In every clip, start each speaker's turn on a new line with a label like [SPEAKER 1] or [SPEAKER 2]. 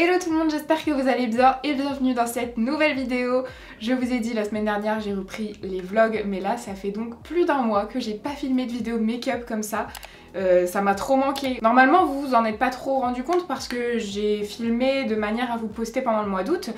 [SPEAKER 1] Hello tout le monde, j'espère que vous allez bien et bienvenue dans cette nouvelle vidéo. Je vous ai dit la semaine dernière j'ai repris les vlogs, mais là ça fait donc plus d'un mois que j'ai pas filmé de vidéo make-up comme ça. Ça m'a trop manqué. Normalement vous vous en êtes pas trop rendu compte parce que j'ai filmé de manière à vous poster pendant le mois d'août.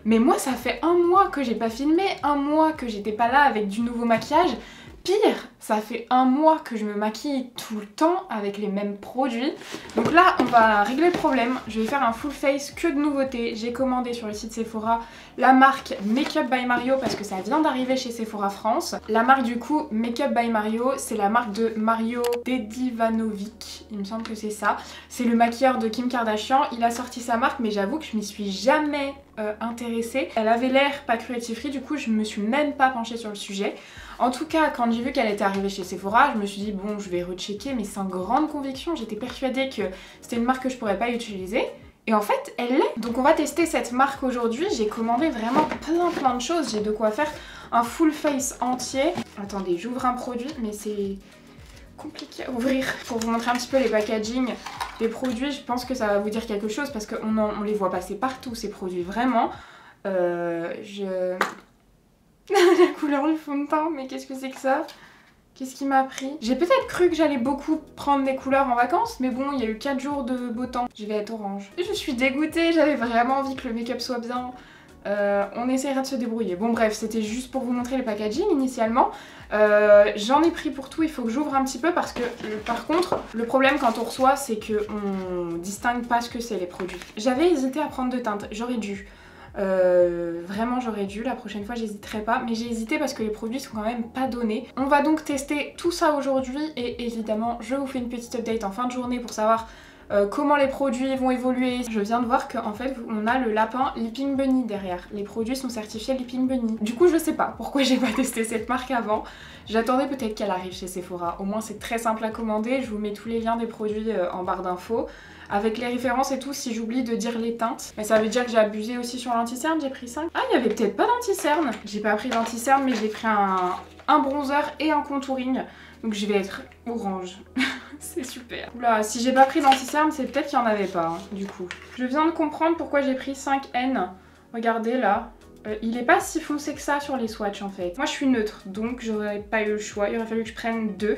[SPEAKER 1] Mais moi ça fait un mois que j'ai pas filmé, un mois que j'étais pas là avec du nouveau maquillage. Pire, ça fait un mois que je me maquille tout le temps avec les mêmes produits. Donc là, on va régler le problème. Je vais faire un full face que de nouveautés. J'ai commandé sur le site Sephora la marque Makeup by Mario parce que ça vient d'arriver chez Sephora France. La marque du coup, Makeup by Mario, c'est la marque de Mario Dedivanovic. Il me semble que c'est ça. C'est le maquilleur de Kim Kardashian. Il a sorti sa marque, mais j'avoue que je m'y suis jamais intéressée. Elle avait l'air pas cruelty free, du coup je me suis même pas penchée sur le sujet. En tout cas, quand j'ai vu qu'elle était arrivée chez Sephora, je me suis dit bon, je vais rechecker, mais sans grande conviction. J'étais persuadée que c'était une marque que je pourrais pas utiliser. Et en fait, elle l'est. Donc on va tester cette marque aujourd'hui. J'ai commandé vraiment plein de choses. J'ai de quoi faire un full face entier. Attendez, j'ouvre un produit, mais c'est compliqué à ouvrir. Pour vous montrer un petit peu les packaging des produits, je pense que ça va vous dire quelque chose parce qu'on les voit passer partout, ces produits, vraiment. La couleur du fond de teint, mais qu'est-ce que c'est que ça? Qu'est-ce qui m'a pris? J'ai peut-être cru que j'allais beaucoup prendre des couleurs en vacances, mais bon, il y a eu 4 jours de beau temps. Je vais être orange. Je suis dégoûtée, j'avais vraiment envie que le make-up soit bien. On essaiera de se débrouiller. Bon bref, c'était juste pour vous montrer le packaging initialement. J'en ai pris pour tout, il faut que j'ouvre un petit peu parce que par contre, le problème quand on reçoit, c'est qu'on distingue pas ce que c'est les produits. J'avais hésité à prendre de teinte, j'aurais dû. Vraiment j'aurais dû, la prochaine fois j'hésiterai pas, mais j'ai hésité parce que les produits sont quand même pas donnés. On va donc tester tout ça aujourd'hui et évidemment je vous fais une petite update en fin de journée pour savoir comment les produits vont évoluer. Je viens de voir qu'en fait on a le lapin Leaping Bunny derrière. Les produits sont certifiés Leaping Bunny. Du coup je sais pas pourquoi j'ai pas testé cette marque avant. J'attendais peut-être qu'elle arrive chez Sephora. Au moins c'est très simple à commander. Je vous mets tous les liens des produits en barre d'infos. Avec les références et tout, si j'oublie de dire les teintes. Mais ça veut dire que j'ai abusé aussi sur l'anti-cerne, j'ai pris 5. Ah, il y avait peut-être pas d'anti-cerne. J'ai pas pris d'anti-cerne, mais j'ai pris un bronzer et un contouring. Donc je vais être orange. C'est super. Oula, si j'ai pas pris d'anti-cerne, c'est peut-être qu'il y en avait pas, hein, du coup. Je viens de comprendre pourquoi j'ai pris 5N. Regardez là. Il est pas si foncé que ça sur les swatchs en fait. Moi je suis neutre, donc j'aurais pas eu le choix. Il aurait fallu que je prenne 2.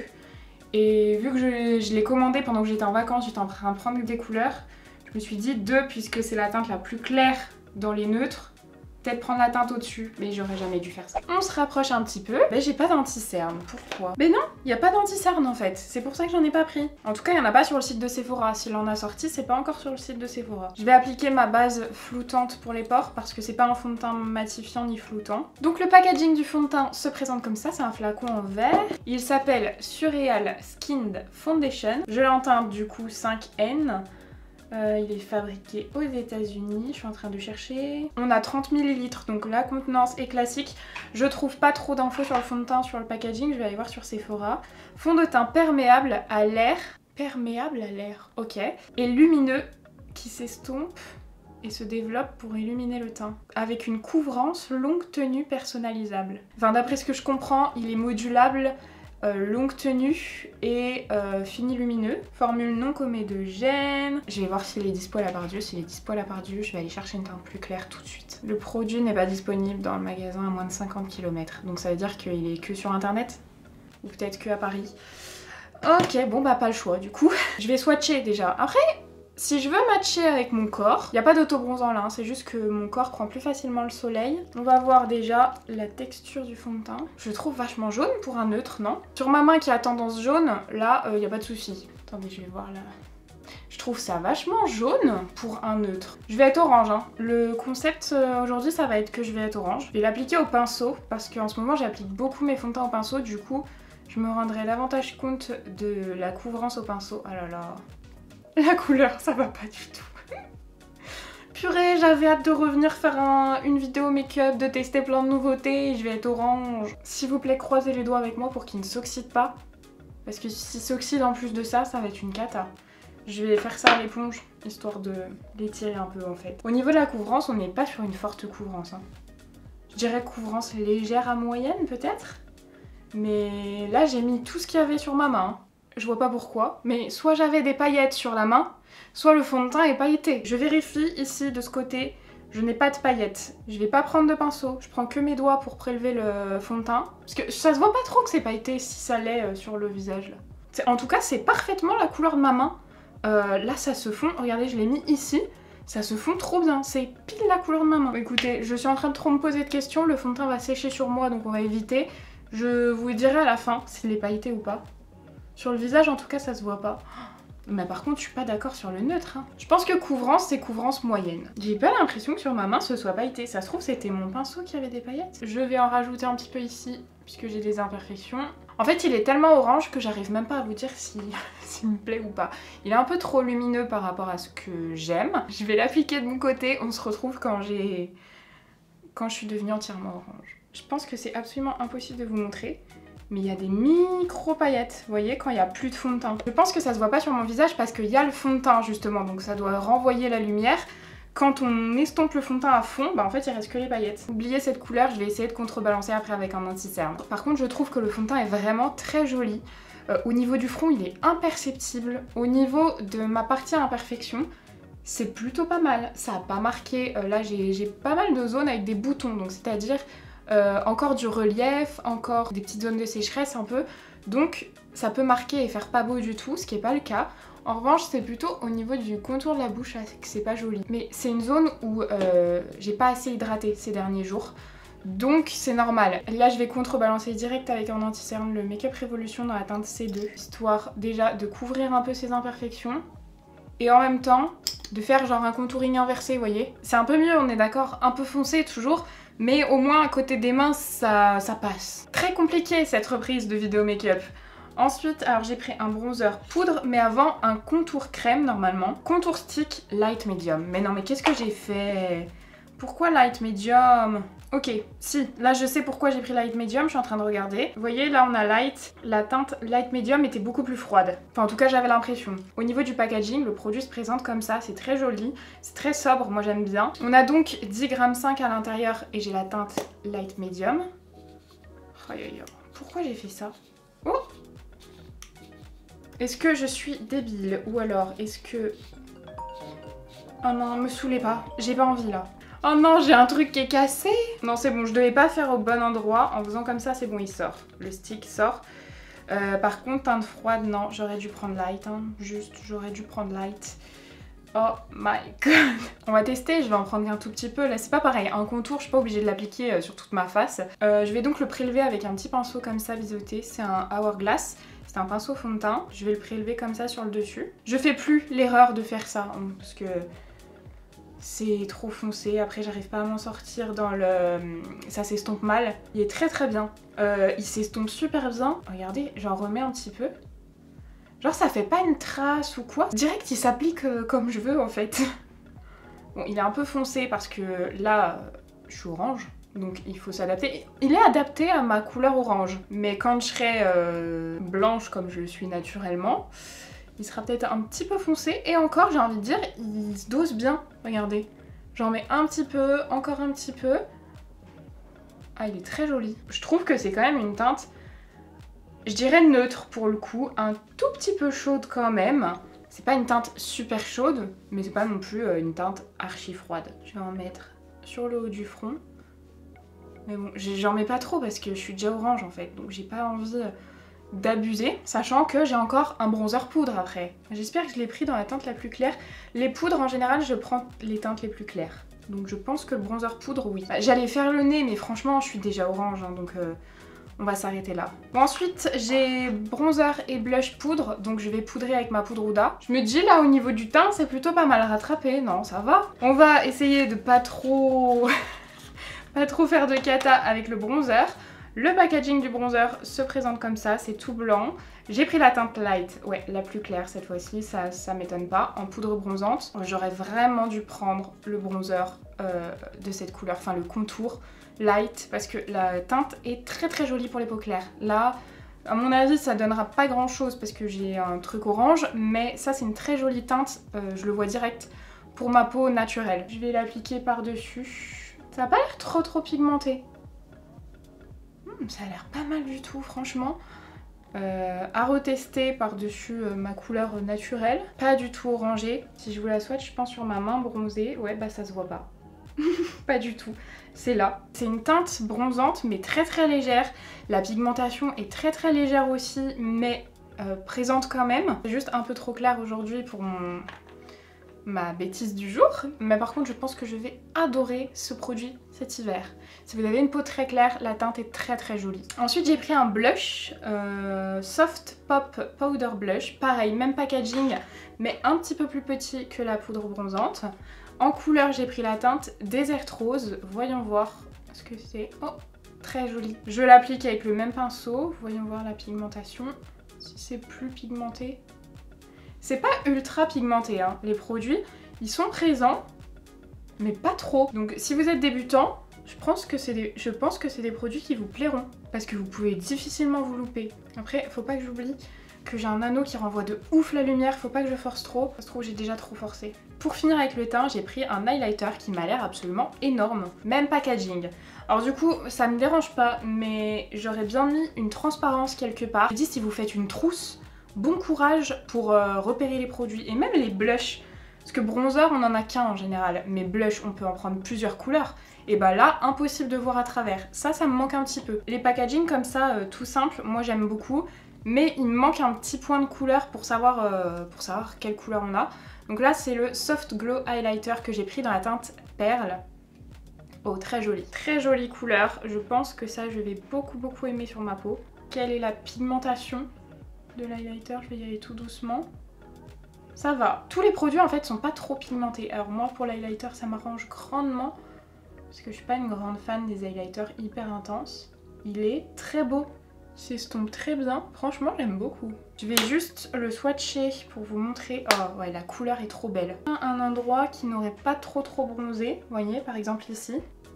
[SPEAKER 1] Et vu que je l'ai commandé pendant que j'étais en vacances, j'étais en train de prendre des couleurs, je me suis dit 2 puisque c'est la teinte la plus claire dans les neutres, peut-être prendre la teinte au-dessus, mais j'aurais jamais dû faire ça. On se rapproche un petit peu. Mais j'ai pas d'anti-cerne, pourquoi? Mais non, il n'y a pas d'anti-cerne en fait, c'est pour ça que j'en ai pas pris. En tout cas, il n'y en a pas sur le site de Sephora. S'il en a sorti, c'est pas encore sur le site de Sephora. Je vais appliquer ma base floutante pour les pores parce que c'est pas un fond de teint matifiant ni floutant. Donc le packaging du fond de teint se présente comme ça, c'est un flacon en verre. Il s'appelle Surreal Skinned Foundation. Je l'ai en teinte du coup 5N. Il est fabriqué aux États-Unis, je suis en train de chercher. On a 30 ml, donc la contenance est classique. Je trouve pas trop d'infos sur le fond de teint, sur le packaging, je vais aller voir sur Sephora. Fond de teint perméable à l'air. Perméable à l'air, ok. Et lumineux qui s'estompe et se développe pour illuminer le teint. Avec une couvrance longue tenue personnalisable. Enfin, d'après ce que je comprends, il est modulable. Longue tenue et fini lumineux. Formule non comédogène. Je vais voir s'il est dispo à la Bardieu. S'il est dispo à la Bardieu, je vais aller chercher une teinte plus claire tout de suite. Le produit n'est pas disponible dans le magasin à moins de 50 km. Donc ça veut dire qu'il est que sur internet. Ou peut-être que à Paris. Ok, bon bah pas le choix du coup. Je vais swatcher déjà. Après, si je veux matcher avec mon corps, il n'y a pas d'autobronzant là, hein, c'est juste que mon corps prend plus facilement le soleil. On va voir déjà la texture du fond de teint. Je le trouve vachement jaune pour un neutre, non? Sur ma main qui a tendance jaune, là, il n'y a pas de souci. Attendez, je vais voir là. Je trouve ça vachement jaune pour un neutre. Je vais être orange, hein. Le concept aujourd'hui, ça va être que je vais être orange. Je vais l'appliquer au pinceau, parce qu'en ce moment, j'applique beaucoup mes fonds de teint au pinceau, du coup, je me rendrai davantage compte de la couvrance au pinceau. Ah là là... La couleur, ça va pas du tout. Purée, j'avais hâte de revenir faire une vidéo make-up, de tester plein de nouveautés et je vais être orange. S'il vous plaît, croisez les doigts avec moi pour qu'il ne s'oxyde pas. Parce que s'il s'oxyde en plus de ça, ça va être une cata. Je vais faire ça à l'éponge, histoire de l'étirer un peu en fait. Au niveau de la couvrance, on n'est pas sur une forte couvrance, hein. Je dirais couvrance légère à moyenne peut-être. Mais là, j'ai mis tout ce qu'il y avait sur ma main. Je vois pas pourquoi, mais soit j'avais des paillettes sur la main, soit le fond de teint est pailleté. Je vérifie ici de ce côté, je n'ai pas de paillettes. Je vais pas prendre de pinceau, je prends que mes doigts pour prélever le fond de teint. Parce que ça se voit pas trop que c'est pailleté si ça l'est sur le visage là. En tout cas, c'est parfaitement la couleur de ma main. Là, ça se fond, regardez, je l'ai mis ici. Ça se fond trop bien, c'est pile la couleur de ma main. Écoutez, je suis en train de trop me poser de questions, le fond de teint va sécher sur moi, donc on va éviter. Je vous dirai à la fin s'il est pailleté ou pas. Sur le visage, en tout cas, ça se voit pas. Mais par contre, je suis pas d'accord sur le neutre. Hein. Je pense que couvrance, c'est couvrance moyenne. J'ai pas l'impression que sur ma main, ce soit pailleté. Ça se trouve, c'était mon pinceau qui avait des paillettes. Je vais en rajouter un petit peu ici, puisque j'ai des imperfections. En fait, il est tellement orange que j'arrive même pas à vous dire s'il me plaît ou pas. Il est un peu trop lumineux par rapport à ce que j'aime. Je vais l'appliquer de mon côté. On se retrouve quand je suis devenue entièrement orange. Je pense que c'est absolument impossible de vous montrer. Mais il y a des micro paillettes, vous voyez, quand il n'y a plus de fond de teint. Je pense que ça se voit pas sur mon visage parce qu'il y a le fond de teint justement, donc ça doit renvoyer la lumière. Quand on estompe le fond de teint à fond, bah en fait il reste que les paillettes. Oubliez cette couleur, je vais essayer de contrebalancer après avec un anti-cerne. Par contre je trouve que le fond de teint est vraiment très joli. Au niveau du front il est imperceptible. Au niveau de ma partie à imperfection, c'est plutôt pas mal. Ça a pas marqué, là j'ai pas mal de zones avec des boutons, donc c'est-à-dire... encore du relief, encore des petites zones de sécheresse un peu, donc ça peut marquer et faire pas beau du tout, ce qui est pas le cas. En revanche, c'est plutôt au niveau du contour de la bouche que c'est pas joli. Mais c'est une zone où j'ai pas assez hydraté ces derniers jours, donc c'est normal. Là, je vais contrebalancer direct avec un anti-cerne le Make Up Revolution dans la teinte C2, histoire déjà de couvrir un peu ces imperfections. Et en même temps, de faire genre un contouring inversé, vous voyez. C'est un peu mieux, on est d'accord, un peu foncé toujours, mais au moins à côté des mains, ça passe. Très compliqué cette reprise de vidéo make-up. Ensuite, alors j'ai pris un bronzer poudre, mais avant un contour crème normalement. Contour stick light medium. Mais non, mais qu'est-ce que j'ai fait? Pourquoi light medium? Ok, si, là je sais pourquoi j'ai pris light medium, je suis en train de regarder. Vous voyez, là on a light, la teinte light medium était beaucoup plus froide. Enfin en tout cas j'avais l'impression. Au niveau du packaging, le produit se présente comme ça, c'est très joli, c'est très sobre, moi j'aime bien. On a donc 10,5 g à l'intérieur et j'ai la teinte light medium. Pourquoi j'ai fait ça? Oh! Est-ce que je suis débile? Ou alors est-ce que... Oh non, me saoulez pas, j'ai pas envie là. Oh non, j'ai un truc qui est cassé. Non, c'est bon, je devais pas faire au bon endroit. En faisant comme ça, c'est bon, il sort. Le stick sort. Par contre, teinte froide, non, j'aurais dû prendre light. Hein. Juste, j'aurais dû prendre light. Oh my god. On va tester, je vais en prendre un tout petit peu. Là, c'est pas pareil. Un contour, je suis pas obligée de l'appliquer sur toute ma face. Je vais donc le prélever avec un petit pinceau comme ça, biseauté. C'est un Hourglass. C'est un pinceau fond de teint. Je vais le prélever comme ça sur le dessus. Je fais plus l'erreur de faire ça. Hein, parce que... c'est trop foncé, après j'arrive pas à m'en sortir dans le... ça s'estompe mal. Il est très très bien. Il s'estompe super bien. Regardez, j'en remets un petit peu. Genre ça fait pas une trace ou quoi. Direct il s'applique comme je veux en fait. Bon, il est un peu foncé parce que là, je suis orange. Donc il faut s'adapter. Il est adapté à ma couleur orange. Mais quand je serai blanche comme je le suis naturellement... il sera peut-être un petit peu foncé et encore j'ai envie de dire il se dose bien, regardez. J'en mets un petit peu, encore un petit peu. Ah il est très joli. Je trouve que c'est quand même une teinte, je dirais neutre pour le coup, un tout petit peu chaude quand même. C'est pas une teinte super chaude, mais c'est pas non plus une teinte archi froide. Je vais en mettre sur le haut du front. Mais bon, j'en mets pas trop parce que je suis déjà orange en fait, donc j'ai pas envie... d'abuser, sachant que j'ai encore un bronzer poudre après. J'espère que je l'ai pris dans la teinte la plus claire. Les poudres en général je prends les teintes les plus claires. Donc je pense que le bronzer poudre oui. J'allais faire le nez mais franchement je suis déjà orange hein, donc on va s'arrêter là. Bon, ensuite j'ai bronzer et blush poudre, donc je vais poudrer avec ma poudre Huda. Je me dis là au niveau du teint c'est plutôt pas mal rattrapé, non ça va. On va essayer de pas trop... pas trop faire de cata avec le bronzer. Le packaging du bronzer se présente comme ça, c'est tout blanc. J'ai pris la teinte light, ouais, la plus claire cette fois-ci, ça m'étonne pas, en poudre bronzante. J'aurais vraiment dû prendre le bronzer de cette couleur, enfin le contour light, parce que la teinte est très très jolie pour les peaux claires. Là, à mon avis, ça donnera pas grand-chose parce que j'ai un truc orange, mais ça c'est une très jolie teinte, je le vois direct pour ma peau naturelle. Je vais l'appliquer par-dessus. Ça n'a pas l'air trop pigmenté. Ça a l'air pas mal du tout, franchement. À retester par-dessus ma couleur naturelle. Pas du tout orangée. Si je vous la swatch, je pense sur ma main bronzée. Ouais, bah ça se voit pas. Pas du tout. C'est là. C'est une teinte bronzante mais très très légère. La pigmentation est très très légère aussi, mais présente quand même. C'est juste un peu trop clair aujourd'hui pour ma bêtise du jour. Mais par contre, je pense que je vais adorer ce produit cet hiver. Si vous avez une peau très claire, la teinte est très très jolie. Ensuite, j'ai pris un blush, Soft Pop Powder Blush. Pareil, même packaging, mais un petit peu plus petit que la poudre bronzante. En couleur, j'ai pris la teinte Desert Rose. Voyons voir ce que c'est. Oh, très joli. Je l'applique avec le même pinceau. Voyons voir la pigmentation. Si c'est plus pigmenté. C'est pas ultra pigmenté, hein. Les produits, ils sont présents, mais pas trop. Donc si vous êtes débutant, je pense que c'est des produits qui vous plairont. Parce que vous pouvez difficilement vous louper. Après, faut pas que j'oublie que j'ai un anneau qui renvoie de ouf la lumière. Faut pas que je force trop. Ça se trouve, j'ai déjà trop forcé. Pour finir avec le teint, j'ai pris un highlighter qui m'a l'air absolument énorme. Même packaging. Alors du coup, ça me dérange pas, mais j'aurais bien mis une transparence quelque part. Je dis, si vous faites une trousse, bon courage pour repérer les produits. Et même les blushs. Parce que bronzer, on en a qu'un en général. Mais blush, on peut en prendre plusieurs couleurs. Et bah là, impossible de voir à travers. Ça me manque un petit peu. Les packaging comme ça, tout simple, moi j'aime beaucoup. Mais il me manque un petit point de couleur pour savoir quelle couleur on a. Donc là, c'est le Soft Glow Highlighter que j'ai pris dans la teinte Perle. Oh, très joli. Très jolie couleur. Je pense que ça, je vais beaucoup aimer sur ma peau. Quelle est la pigmentation de l'highlighter? Je vais y aller tout doucement. Ça va. Tous les produits, en fait, sont pas trop pigmentés. Alors moi, pour l'highlighter, ça m'arrange grandement. Parce que je suis pas une grande fan des highlighters hyper intenses. Il est très beau. S'estompe très bien. Franchement, j'aime beaucoup. Je vais juste le swatcher pour vous montrer. Oh ouais, la couleur est trop belle. Un endroit qui n'aurait pas trop bronzé. Vous voyez, par exemple ici.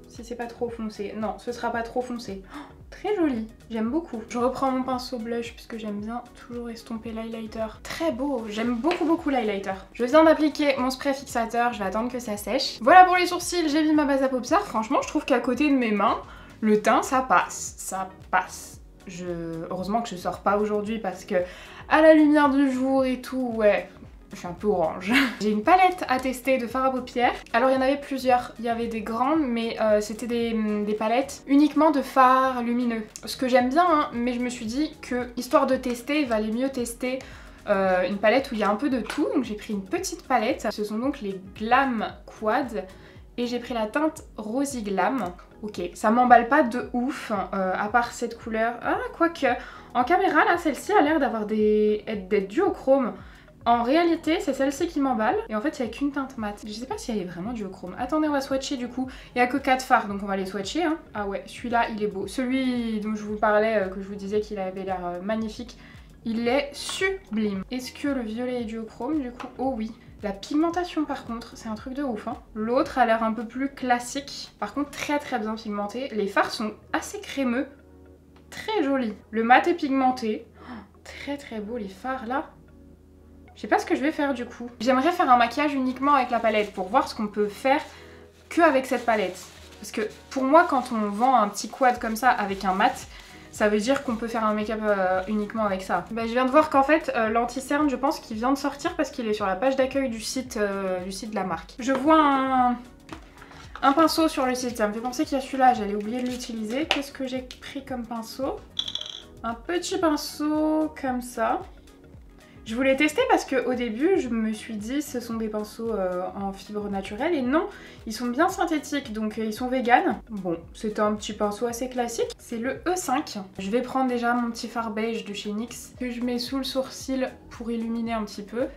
[SPEAKER 1] Si c'est pas trop foncé. Non, ce sera pas trop foncé. Oh, très joli. J'aime beaucoup. Je reprends mon pinceau blush puisque j'aime bien toujours estomper l'highlighter. Très beau. J'aime beaucoup l'highlighter. Je viens d'appliquer mon spray fixateur. Je vais attendre que ça sèche. Voilà pour les sourcils. J'ai mis ma base à paupières. Franchement, je trouve qu'à côté de mes mains, le teint, ça passe. Ça passe. Heureusement que je sors pas aujourd'hui parce que à la lumière du jour et tout, ouais, je suis un peu orange. J'ai une palette à tester de fard à paupières. Alors il y en avait plusieurs, il y avait des grandes, mais c'était des palettes uniquement de fard lumineux. Ce que j'aime bien, hein, mais je me suis dit que histoire de tester, il valait mieux tester une palette où il y a un peu de tout. Donc j'ai pris une petite palette, ce sont donc les Glam Quad. Et j'ai pris la teinte Rosy Glam. Ok, ça m'emballe pas de ouf, à part cette couleur. Ah, quoique, en caméra, là, celle-ci a l'air d'avoir d'être duochrome. En réalité, c'est celle-ci qui m'emballe. Et en fait, il n'y a qu'une teinte mat. Je sais pas si elle est vraiment duochrome. Attendez, on va swatcher du coup. Il n'y a que 4 fards, donc on va les swatcher. Hein. Ah ouais, celui-là, il est beau. Celui dont je vous parlais, que je vous disais qu'il avait l'air magnifique, il est sublime. Est-ce que le violet est duochrome du coup? Oh oui. La pigmentation par contre, c'est un truc de ouf. Hein. L'autre a l'air un peu plus classique. Par contre, très bien pigmenté. Les fards sont assez crémeux. Très jolis. Le mat est pigmenté. Oh, très beau les fards là. Je sais pas ce que je vais faire du coup. J'aimerais faire un maquillage uniquement avec la palette pour voir ce qu'on peut faire que avec cette palette. Parce que pour moi, quand on vend un petit quad comme ça avec un mat, ça veut dire qu'on peut faire un make-up uniquement avec ça. Bah, je viens de voir qu'en fait, l'anti-cerne, je pense qu'il vient de sortir parce qu'il est sur la page d'accueil du site de la marque. Je vois un pinceau sur le site, ça me fait penser qu'il y a celui-là, j'allais oublier de l'utiliser. Qu'est-ce que j'ai pris comme pinceau? Un petit pinceau comme ça. Je voulais tester parce qu'au début, je me suis dit ce sont des pinceaux en fibre naturelle et non, ils sont bien synthétiques, donc ils sont vegan. Bon, c'était un petit pinceau assez classique. C'est le E5. Je vais prendre déjà mon petit fard beige de chez NYX que je mets sous le sourcil pour illuminer un petit peu.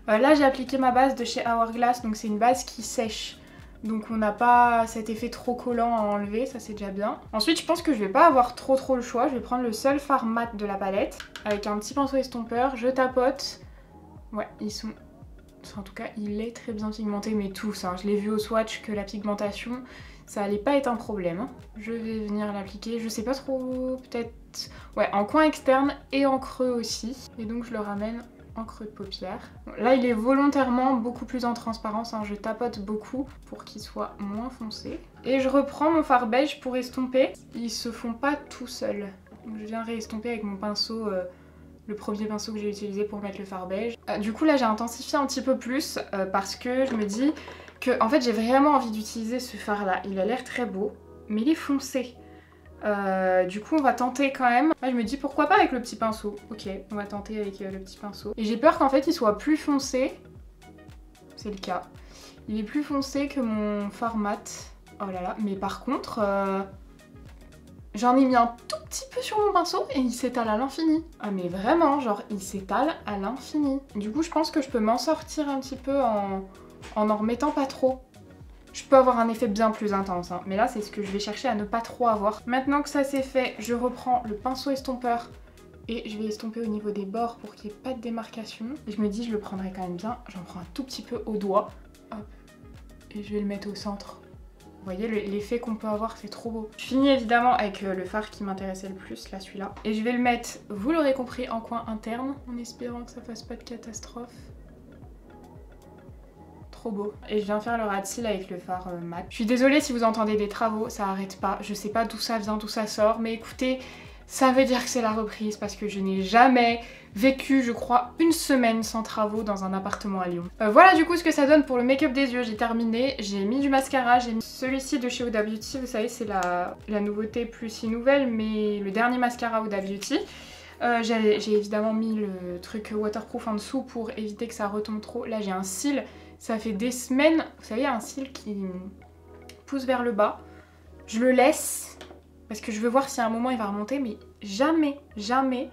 [SPEAKER 1] Là, j'ai appliqué ma base de chez Hourglass, donc c'est une base qui sèche. Donc on n'a pas cet effet trop collant à enlever, ça c'est déjà bien. Ensuite je pense que je vais pas avoir trop le choix, je vais prendre le seul fard mat de la palette avec un petit pinceau estompeur, je tapote. Ouais, ils sont... En tout cas il est très bien pigmenté, mais tous, hein. Je l'ai vu au swatch que la pigmentation ça allait pas être un problème. Je vais venir l'appliquer, je sais pas trop, peut-être... Ouais, en coin externe et en creux aussi. Et donc je le ramène en creux de paupière. Là il est volontairement beaucoup plus en transparence, hein. Je tapote beaucoup pour qu'il soit moins foncé. Et je reprends mon fard beige pour estomper. Ils se font pas tout seuls. Donc je viens réestomper avec mon pinceau le premier pinceau que j'ai utilisé pour mettre le fard beige. Du coup là j'ai intensifié un petit peu plus parce que je me dis que en fait j'ai vraiment envie d'utiliser ce fard là. Il a l'air très beau mais il est foncé. Du coup on va tenter quand même. Là je me dis pourquoi pas avec le petit pinceau. Ok, on va tenter avec le petit pinceau. Et j'ai peur qu'en fait il soit plus foncé. C'est le cas. Il est plus foncé que mon fard mat. Oh là là, mais par contre, j'en ai mis un tout petit peu sur mon pinceau et il s'étale à l'infini. Ah mais vraiment, genre il s'étale à l'infini. Du coup je pense que je peux m'en sortir un petit peu en remettant pas trop. Je peux avoir un effet bien plus intense, hein. Mais là c'est ce que je vais chercher à ne pas trop avoir. Maintenant que ça c'est fait, je reprends le pinceau estompeur et je vais estomper au niveau des bords pour qu'il n'y ait pas de démarcation. Et je me dis je le prendrai quand même bien, j'en prends un tout petit peu au doigt. Hop. Et je vais le mettre au centre. Vous voyez l'effet qu'on peut avoir, c'est trop beau. Je finis évidemment avec le fard qui m'intéressait le plus, là celui-là. Et je vais le mettre, vous l'aurez compris, en coin interne, en espérant que ça fasse pas de catastrophe. Trop beau. Et je viens faire le ras de cils avec le fard mat. Je suis désolée si vous entendez des travaux, ça arrête pas. Je sais pas d'où ça vient, d'où ça sort, mais écoutez, ça veut dire que c'est la reprise parce que je n'ai jamais vécu, je crois, une semaine sans travaux dans un appartement à Lyon. Voilà du coup ce que ça donne pour le make-up des yeux. J'ai terminé, j'ai mis du mascara, j'ai mis celui-ci de chez Huda Beauty, vous savez c'est la nouveauté plus si nouvelle, mais le dernier mascara Huda Beauty. J'ai évidemment mis le truc waterproof en dessous pour éviter que ça retombe trop. Là j'ai un cil, ça fait des semaines, vous savez un cil qui pousse vers le bas. Je le laisse parce que je veux voir si à un moment il va remonter, mais jamais, jamais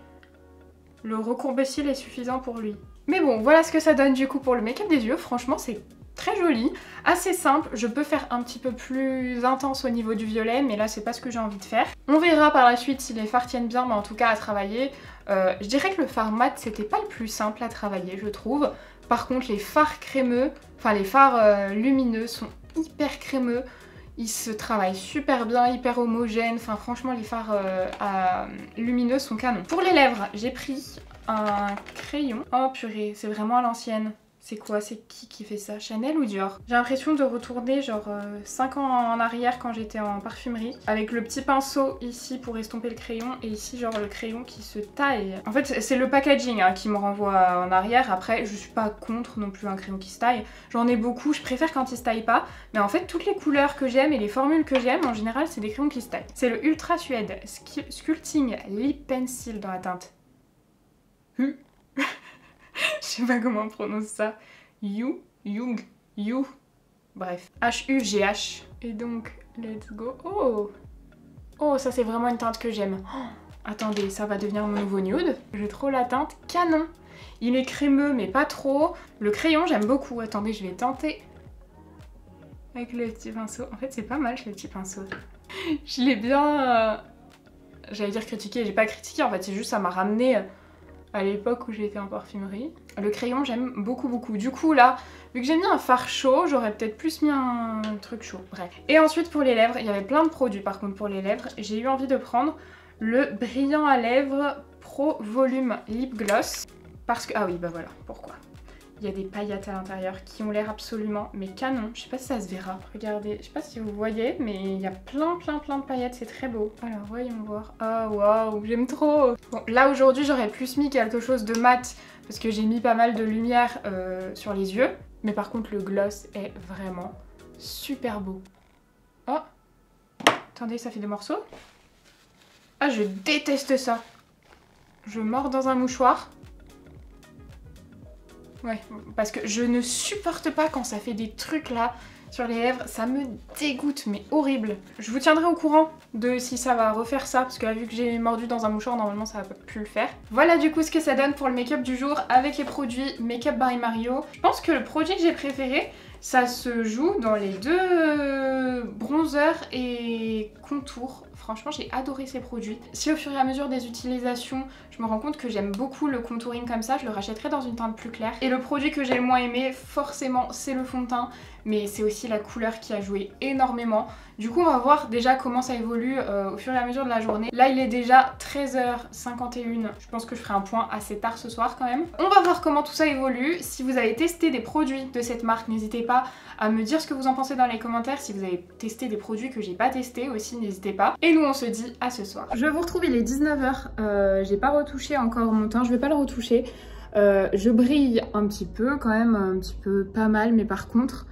[SPEAKER 1] le recourbe cils est suffisant pour lui. Mais bon, voilà ce que ça donne du coup pour le make-up des yeux. Franchement, c'est très joli, assez simple. Je peux faire un petit peu plus intense au niveau du violet, mais là, c'est pas ce que j'ai envie de faire. On verra par la suite si les fards tiennent bien, mais en tout cas à travailler. Je dirais que le fard mat, c'était pas le plus simple à travailler, je trouve. Par contre, les fards crémeux, enfin les fards lumineux sont hyper crémeux. Ils se travaillent super bien, hyper homogènes. Enfin franchement les fards lumineux sont canons. Pour les lèvres, j'ai pris un crayon. Oh purée, c'est vraiment à l'ancienne. C'est quoi? C'est qui fait ça? Chanel ou Dior? J'ai l'impression de retourner genre 5 ans en arrière quand j'étais en parfumerie. Avec le petit pinceau ici pour estomper le crayon et ici genre le crayon qui se taille. En fait c'est le packaging hein, qui me renvoie en arrière. Après je suis pas contre non plus un crayon qui se taille. J'en ai beaucoup, je préfère quand il se taille pas. Mais en fait toutes les couleurs que j'aime et les formules que j'aime en général c'est des crayons qui se taillent. C'est le Ultra Suede Sculpting Lip Pencil dans la teinte je sais pas comment on prononce ça. You. Bref. H-U-G-H. Et donc, let's go. Oh! Oh, ça c'est vraiment une teinte que j'aime. Oh, attendez, ça va devenir mon nouveau nude. J'ai trop la teinte canon. Il est crémeux, mais pas trop. Le crayon, j'aime beaucoup. Attendez, je vais tenter. Avec le petit pinceau. En fait, c'est pas mal, le petit pinceau. Je l'ai bien... J'allais dire critiqué. J'ai pas critiqué, en fait. C'est juste ça m'a ramené... à l'époque où j'étais en parfumerie. Le crayon j'aime beaucoup. Du coup là, vu que j'ai mis un fard chaud, j'aurais peut-être plus mis un truc chaud. Bref. Et ensuite pour les lèvres, il y avait plein de produits par contre pour les lèvres. J'ai eu envie de prendre le brillant à lèvres Pro Volume Lip Gloss. Parce que... ah oui bah voilà, pourquoi. Il y a des paillettes à l'intérieur qui ont l'air absolument mais canon. Je sais pas si ça se verra. Regardez, je sais pas si vous voyez, mais il y a plein de paillettes, c'est très beau. Alors voyons voir. Ah waouh, j'aime trop. Bon, là aujourd'hui j'aurais plus mis quelque chose de mat parce que j'ai mis pas mal de lumière sur les yeux. Mais par contre le gloss est vraiment super beau. Oh, attendez, ça fait des morceaux. Ah, je déteste ça. Je mords dans un mouchoir. Ouais, parce que je ne supporte pas quand ça fait des trucs là sur les lèvres, ça me dégoûte, mais horrible. Je vous tiendrai au courant de si ça va refaire ça, parce que là, vu que j'ai mordu dans un mouchoir, normalement ça va pas plus le faire. Voilà du coup ce que ça donne pour le make-up du jour avec les produits Make Up by Mario. Je pense que le produit que j'ai préféré, ça se joue dans les deux bronzers et contours. Franchement, j'ai adoré ces produits. Si au fur et à mesure des utilisations, je me rends compte que j'aime beaucoup le contouring comme ça, je le rachèterai dans une teinte plus claire. Et le produit que j'ai le moins aimé, forcément, c'est le fond de teint. mais c'est aussi la couleur qui a joué énormément. Du coup on va voir déjà comment ça évolue au fur et à mesure de la journée. Là il est déjà 13h51, je pense que je ferai un point assez tard ce soir quand même. On va voir comment tout ça évolue. Si vous avez testé des produits de cette marque, n'hésitez pas à me dire ce que vous en pensez dans les commentaires. Si vous avez testé des produits que j'ai pas testés aussi, n'hésitez pas. Et nous on se dit à ce soir. Je vous retrouve, il est 19h, j'ai pas retouché encore mon teint, je vais pas le retoucher. Je brille un petit peu quand même, un petit peu pas mal, mais par contre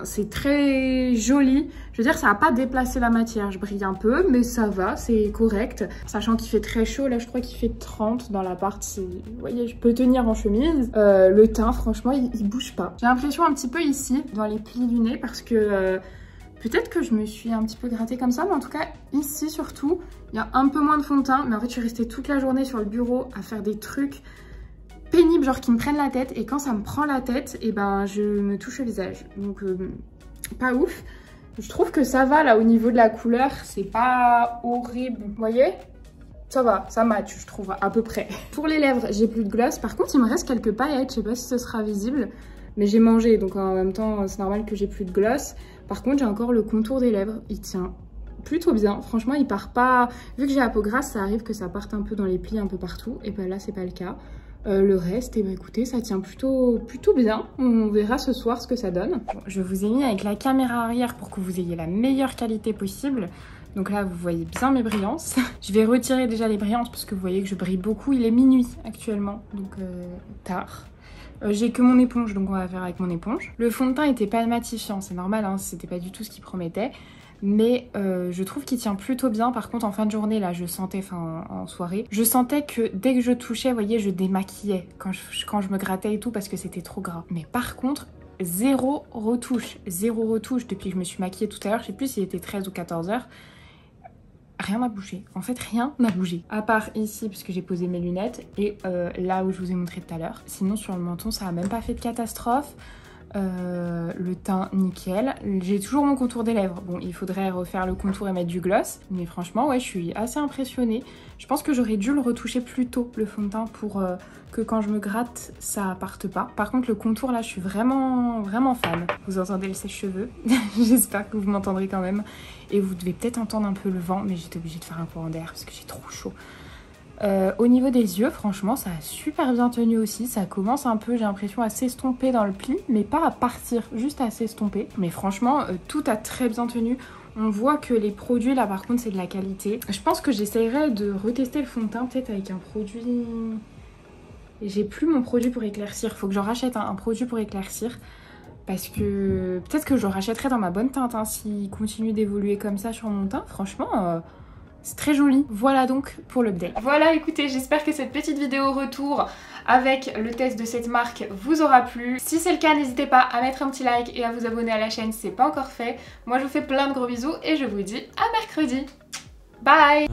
[SPEAKER 1] c'est très joli. Je veux dire, ça n'a pas déplacé la matière. Je brille un peu, mais ça va, c'est correct. Sachant qu'il fait très chaud, là je crois qu'il fait 30 dans l'appart. Vous voyez, je peux tenir en chemise. Le teint, franchement, il bouge pas. J'ai l'impression un petit peu ici, dans les plis du nez, parce que peut-être que je me suis un petit peu grattée comme ça, mais en tout cas, ici surtout, il y a un peu moins de fond de teint. Mais en fait, je suis restée toute la journée sur le bureau à faire des trucs pénibles, genre qui me prennent la tête, et quand ça me prend la tête, et ben je me touche le visage, donc pas ouf. Je trouve que ça va là au niveau de la couleur, c'est pas horrible, vous voyez, ça va, ça match je trouve à peu près. Pour les lèvres j'ai plus de gloss, par contre il me reste quelques paillettes, je sais pas si ce sera visible, mais j'ai mangé donc en même temps c'est normal que j'ai plus de gloss. Par contre j'ai encore le contour des lèvres, il tient plutôt bien, franchement il part pas, vu que j'ai la peau grasse ça arrive que ça parte un peu dans les plis un peu partout, et ben là c'est pas le cas. Le reste, et bah écoutez, ça tient plutôt bien. On verra ce soir ce que ça donne. Bon, je vous ai mis avec la caméra arrière pour que vous ayez la meilleure qualité possible. Donc là, vous voyez bien mes brillances. Je vais retirer déjà les brillances parce que vous voyez que je brille beaucoup. Il est minuit actuellement, donc tard. J'ai que mon éponge, donc on va faire avec mon éponge. Le fond de teint était pas matifiant, c'est normal, hein, c'était pas du tout ce qu'il promettait. Mais je trouve qu'il tient plutôt bien. Par contre en fin de journée là je sentais, enfin en soirée, je sentais que dès que je touchais, vous voyez, je démaquillais quand je me grattais et tout parce que c'était trop gras. Mais par contre zéro retouche depuis que je me suis maquillée tout à l'heure, je sais plus s'il était 13 ou 14 heures. Rien n'a bougé, en fait rien n'a bougé. À part ici puisque j'ai posé mes lunettes et là où je vous ai montré tout à l'heure. Sinon sur le menton ça a même pas fait de catastrophe. Le teint nickel, j'ai toujours mon contour des lèvres, bon il faudrait refaire le contour et mettre du gloss, mais franchement ouais je suis assez impressionnée. Je pense que j'aurais dû le retoucher plus tôt le fond de teint pour que quand je me gratte ça parte pas. Par contre le contour là je suis vraiment fan. Vous entendez le sèche-cheveux j'espère que vous m'entendrez quand même, et vous devez peut-être entendre un peu le vent, mais j'étais obligée de faire un courant d'air parce que j'ai trop chaud. Au niveau des yeux, franchement, ça a super bien tenu aussi. Ça commence un peu, j'ai l'impression, à s'estomper dans le pli, mais pas à partir, juste à s'estomper. Mais franchement, tout a très bien tenu. On voit que les produits, là, par contre, c'est de la qualité. Je pense que j'essaierai de retester le fond de teint, peut-être avec un produit... J'ai plus mon produit pour éclaircir. Faut que j'en rachète un produit pour éclaircir. Parce que peut-être que je le rachèterai dans ma bonne teinte, hein, s'il continue d'évoluer comme ça sur mon teint. Franchement... c'est très joli. Voilà donc pour l'update. Voilà, écoutez, j'espère que cette petite vidéo retour avec le test de cette marque vous aura plu. Si c'est le cas, n'hésitez pas à mettre un petit like et à vous abonner à la chaîne si c'est pas encore fait. Moi, je vous fais plein de gros bisous et je vous dis à mercredi. Bye!